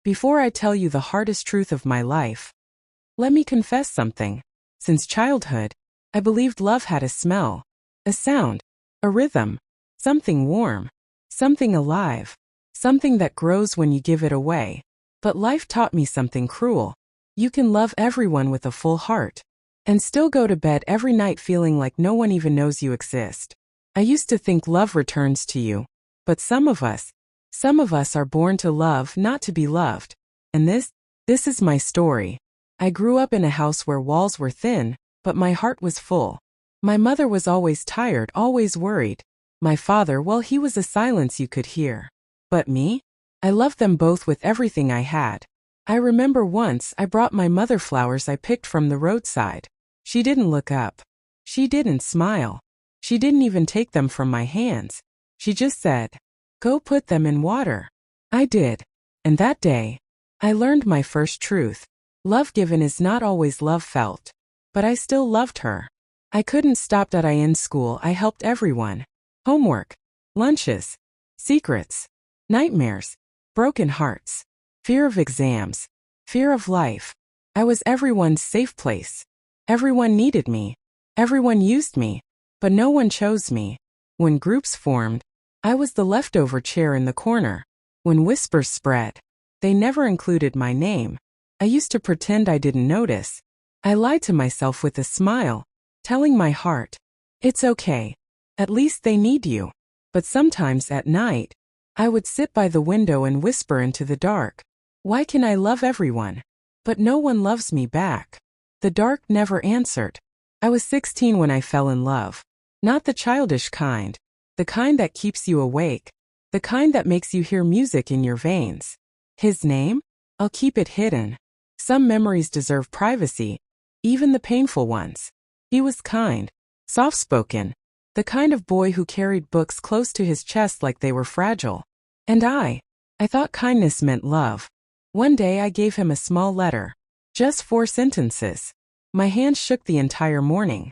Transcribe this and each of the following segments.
Before I tell you the hardest truth of my life, let me confess something. Since childhood, I believed love had a smell, a sound, a rhythm, something warm, something alive, something that grows when you give it away. But life taught me something cruel. You can love everyone with a full heart and still go to bed every night feeling like no one even knows you exist. I used to think love returns to you, but some of us are born to love, not to be loved. And this is my story. I grew up in a house where walls were thin, but my heart was full. My mother was always tired, always worried. My father, well, he was a silence you could hear. But me? I loved them both with everything I had. I remember once I brought my mother flowers I picked from the roadside. She didn't look up. She didn't smile. She didn't even take them from my hands. She just said, "Go put them in water." I did. And that day, I learned my first truth. Love given is not always love felt. But I still loved her. I couldn't stop that. In school I helped everyone. Homework, lunches, secrets, nightmares, broken hearts, fear of exams, fear of life. I was everyone's safe place. Everyone needed me. Everyone used me. But no one chose me. When groups formed, I was the leftover chair in the corner. When whispers spread, they never included my name. I used to pretend I didn't notice. I lied to myself with a smile, telling my heart, "It's okay. At least they need you." But sometimes at night, I would sit by the window and whisper into the dark, "Why can I love everyone, but no one loves me back?" The dark never answered. I was 16 when I fell in love. Not the childish kind. The kind that keeps you awake. The kind that makes you hear music in your veins. His name? I'll keep it hidden. Some memories deserve privacy, even the painful ones. He was kind, soft-spoken, the kind of boy who carried books close to his chest like they were fragile. And I thought kindness meant love. One day I gave him a small letter. Just 4 sentences. My hands shook the entire morning.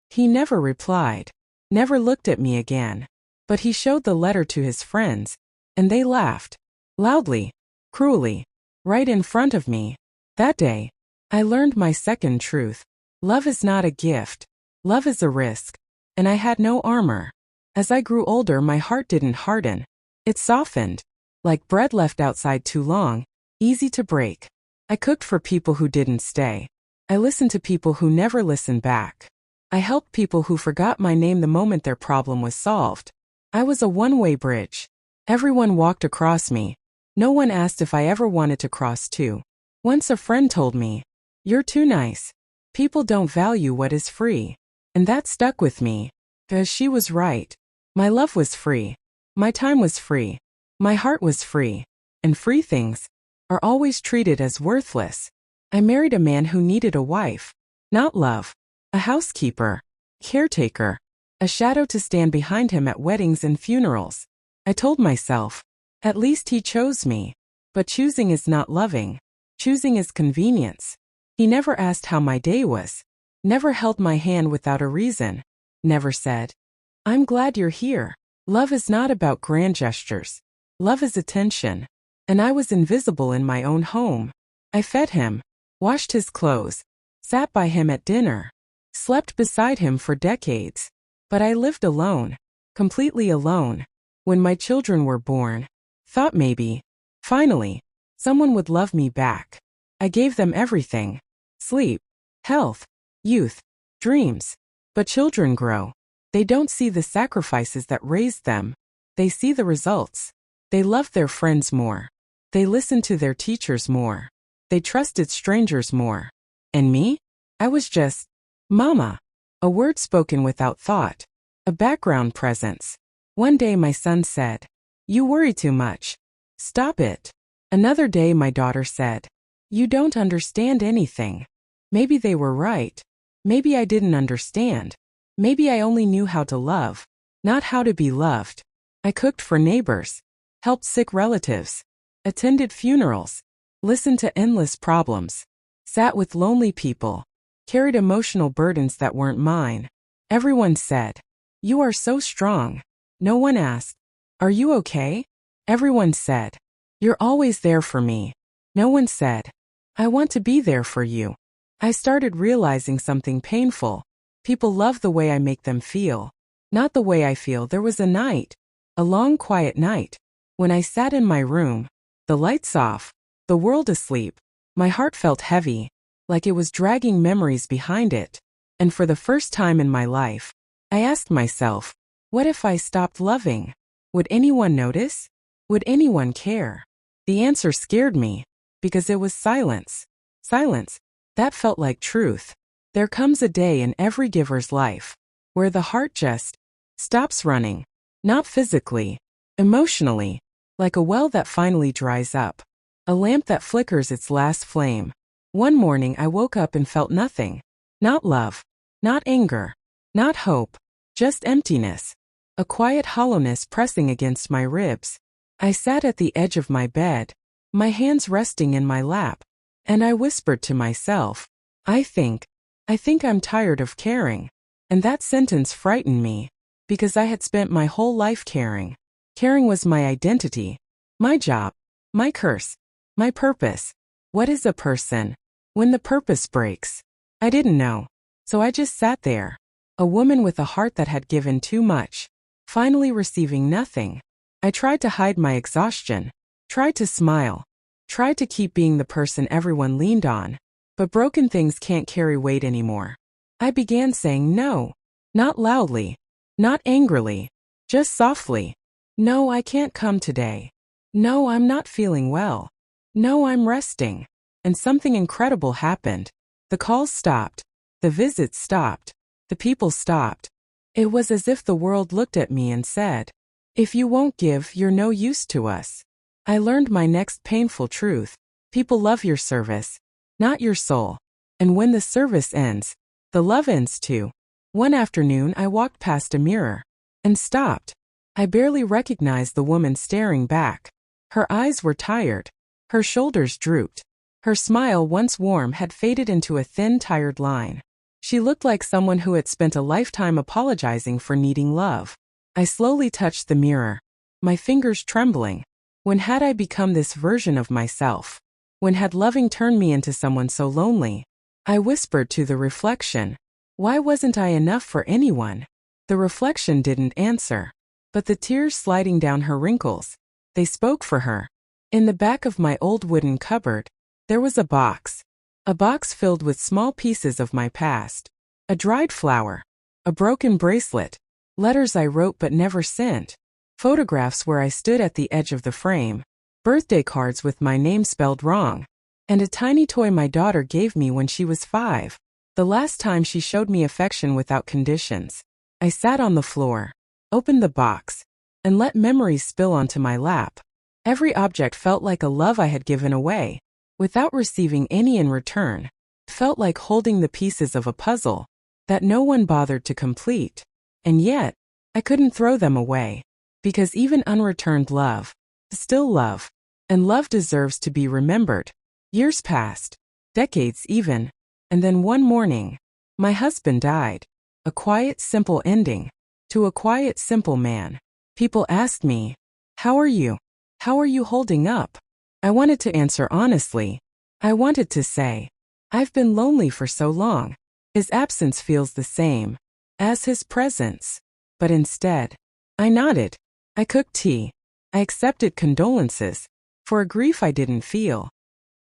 He never replied, never looked at me again. But he showed the letter to his friends, and they laughed. Loudly, cruelly, right in front of me. That day, I learned my second truth. Love is not a gift. Love is a risk. And I had no armor. As I grew older, my heart didn't harden. It softened. Like bread left outside too long, easy to break. I cooked for people who didn't stay. I listened to people who never listened back. I helped people who forgot my name the moment their problem was solved. I was a one-way bridge. Everyone walked across me. No one asked if I ever wanted to cross too. Once a friend told me, "You're too nice. People don't value what is free." And that stuck with me. Because she was right. My love was free. My time was free. My heart was free. And free things are always treated as worthless. I married a man who needed a wife, not love. A housekeeper, caretaker, a shadow to stand behind him at weddings and funerals. I told myself, at least he chose me. But choosing is not loving. Choosing is convenience. He never asked how my day was. Never held my hand without a reason. Never said, "I'm glad you're here." Love is not about grand gestures. Love is attention. And I was invisible in my own home. I fed him, washed his clothes, sat by him at dinner, slept beside him for decades. But I lived alone, completely alone. When my children were born, thought maybe, finally, someone would love me back. I gave them everything. Sleep, health, youth, dreams. But children grow. They don't see the sacrifices that raised them. They see the results. They loved their friends more. They listened to their teachers more. They trusted strangers more. And me? I was just Mama. A word spoken without thought. A background presence. One day my son said, "You worry too much. Stop it." Another day my daughter said, "You don't understand anything." Maybe they were right. Maybe I didn't understand. Maybe I only knew how to love, not how to be loved. I cooked for neighbors, helped sick relatives, attended funerals, listened to endless problems, sat with lonely people, carried emotional burdens that weren't mine. Everyone said, "You are so strong." No one asked, "Are you okay?" Everyone said, "You're always there for me." No one said, "I want to be there for you." I started realizing something painful. People love the way I make them feel, not the way I feel. There was a night, a long quiet night, when I sat in my room, the lights off, the world asleep. My heart felt heavy, like it was dragging memories behind it. And for the first time in my life, I asked myself, what if I stopped loving? Would anyone notice? Would anyone care? The answer scared me, because it was silence. Silence. That felt like truth. There comes a day in every giver's life where the heart just stops running, not physically, emotionally, like a well that finally dries up, a lamp that flickers its last flame. One morning I woke up and felt nothing. Not love, not anger, not hope, just emptiness. A quiet hollowness pressing against my ribs. I sat at the edge of my bed, my hands resting in my lap, and I whispered to myself, I think I'm tired of caring. And that sentence frightened me, because I had spent my whole life caring. Caring was my identity, my job, my curse, my purpose. What is a person? When the purpose breaks? I didn't know. So I just sat there, a woman with a heart that had given too much, finally receiving nothing. I tried to hide my exhaustion, tried to smile, tried to keep being the person everyone leaned on. But broken things can't carry weight anymore. I began saying no, not loudly, not angrily, just softly. No, I can't come today. No, I'm not feeling well. No, I'm resting. And something incredible happened. The calls stopped. The visits stopped. The people stopped. It was as if the world looked at me and said, if you won't give, you're no use to us. I learned my next painful truth. People love your service, not your soul. And when the service ends, the love ends too. One afternoon I walked past a mirror and stopped. I barely recognized the woman staring back. Her eyes were tired. Her shoulders drooped. Her smile, once warm, had faded into a thin, tired line. She looked like someone who had spent a lifetime apologizing for needing love. I slowly touched the mirror, my fingers trembling. When had I become this version of myself? When had loving turned me into someone so lonely? I whispered to the reflection, why wasn't I enough for anyone? The reflection didn't answer, but the tears sliding down her wrinkles, they spoke for her. In the back of my old wooden cupboard, there was a box filled with small pieces of my past, a dried flower, a broken bracelet, letters I wrote but never sent, photographs where I stood at the edge of the frame, birthday cards with my name spelled wrong, and a tiny toy my daughter gave me when she was 5, the last time she showed me affection without conditions. I sat on the floor, opened the box, and let memories spill onto my lap. Every object felt like a love I had given away, without receiving any in return. It felt like holding the pieces of a puzzle that no one bothered to complete. And yet, I couldn't throw them away, because even unreturned love is still love, and love deserves to be remembered. Years passed, decades even, and then one morning, my husband died. A quiet, simple ending to a quiet, simple man. People asked me, how are you? How are you holding up? I wanted to answer honestly. I wanted to say, I've been lonely for so long. His absence feels the same as his presence. But instead, I nodded. I cooked tea. I accepted condolences for a grief I didn't feel.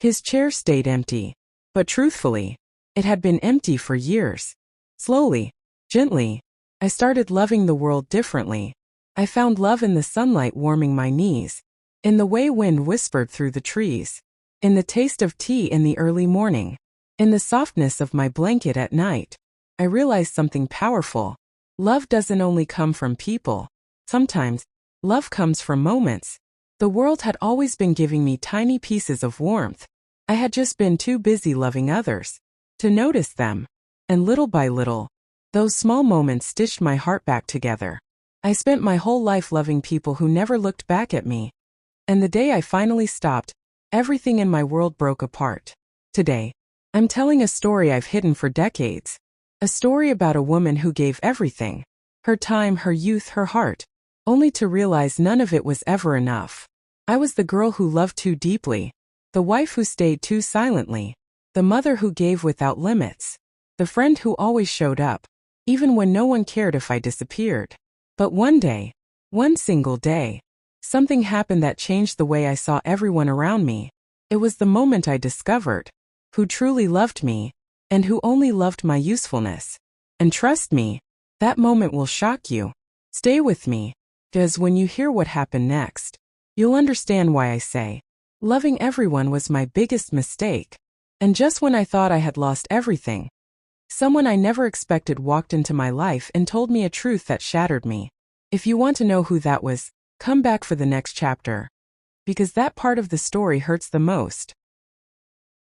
His chair stayed empty, but truthfully, it had been empty for years. Slowly, gently, I started loving the world differently. I found love in the sunlight warming my knees, in the way wind whispered through the trees, in the taste of tea in the early morning, in the softness of my blanket at night. I realized something powerful. Love doesn't only come from people. Sometimes, love comes from moments. The world had always been giving me tiny pieces of warmth. I had just been too busy loving others to notice them. And little by little, those small moments stitched my heart back together. I spent my whole life loving people who never looked back at me. And the day I finally stopped, everything in my world broke apart. Today, I'm telling a story I've hidden for decades. A story about a woman who gave everything, her time, her youth, her heart, only to realize none of it was ever enough. I was the girl who loved too deeply, The wife who stayed too silently. The mother who gave without limits. The friend who always showed up, even when no one cared if I disappeared. But one day, one single day, something happened that changed the way I saw everyone around me. It was the moment I discovered who truly loved me and who only loved my usefulness. And trust me, that moment will shock you. Stay with me, because when you hear what happened next, you'll understand why I say, loving everyone was my biggest mistake. And just when I thought I had lost everything, someone I never expected walked into my life and told me a truth that shattered me. If you want to know who that was, come back for the next chapter. Because that part of the story hurts the most.